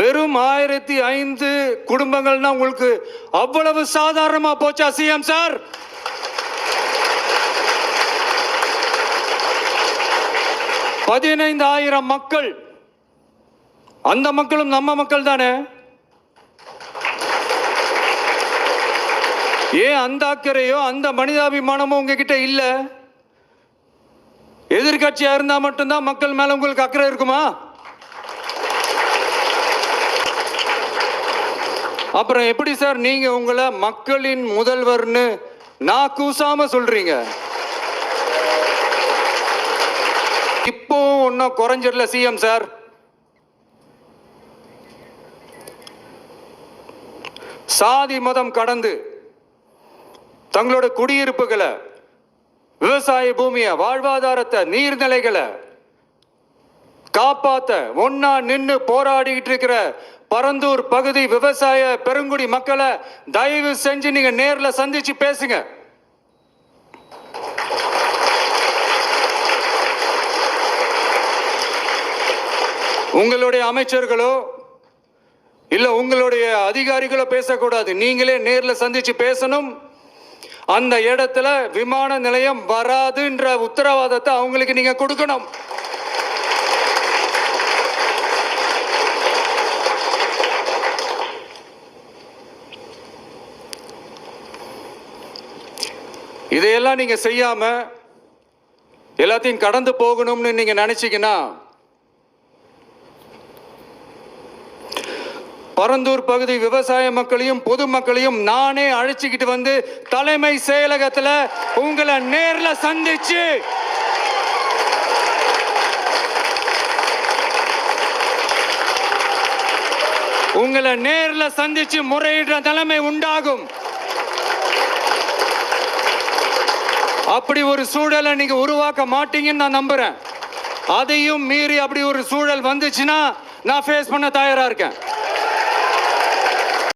வெறும் 1005 குடும்பங்கள்னா உங்களுக்கு அவ்வளவு சாதாரணமா போச்சா சிஎம் சார்? $15,000 மக்கள், அந்த மக்களும் நம்ம மக்கள் தானே. ஏன் அந்த அக்கறையோ அந்த மனிதாபிமானமோ உங்ககிட்ட இல்ல? எதிர்கட்சியா இருந்தா மட்டும்தான் மக்கள் மேல உங்களுக்கு அக்கறை இருக்குமா? அப்புறம் எப்படி சார் நீங்க உங்களை மக்களின் முதல்வர்னு நான் கூசாம சொல்றீங்க? இப்போ ஒன்னும் குறைஞ்சிடல சிஎம் சார். சாதி மதம் கடந்து தங்களோட குடியிருப்புகளை, விவசாய பூமியை, வாழ்வாதாரத்தை, நீர்நிலைகளை காப்பாத்த ஒன்னா நின்று போராடிக்கிட்டு இருக்கிற பரந்தூர் பகுதி விவசாய பெருங்குடி மக்களை தயவு செஞ்சு நீங்க நேர்ல சந்திச்சு பேசுங்க. உங்களுடைய அமைச்சர்களோ இல்ல உங்களுடைய அதிகாரிகளோ பேசக்கூடாது. நீங்களே நேர்ல சந்திச்சு பேசணும். அந்த இடத்துல விமான நிலையம் வராதுன்ற உத்தரவாதத்தை அவங்களுக்கு நீங்க கொடுக்கணும். இதையெல்லாம் நீங்க செய்யாம எல்லாத்தையும் கடந்து போகணும்னு நீங்க நினைச்சீங்கன்னா பரந்தூர் பகுதி விவசாய மக்களையும் பொதுமக்களையும் நானே அழைச்சிக்கிட்டு வந்து தலைமை செயலகத்துல உங்களை நேர்ல சந்திச்சு முறையிடுற நிலைமை உண்டாகும். அப்படி ஒரு சூழலை நீங்க உருவாக்க மாட்டீங்கன்னு நான் நம்புறேன். அதையும் மீறி அப்படி ஒரு சூழல் வந்துச்சுன்னா நான் ஃபேஸ் பண்ண தயாரா இருக்கேன்.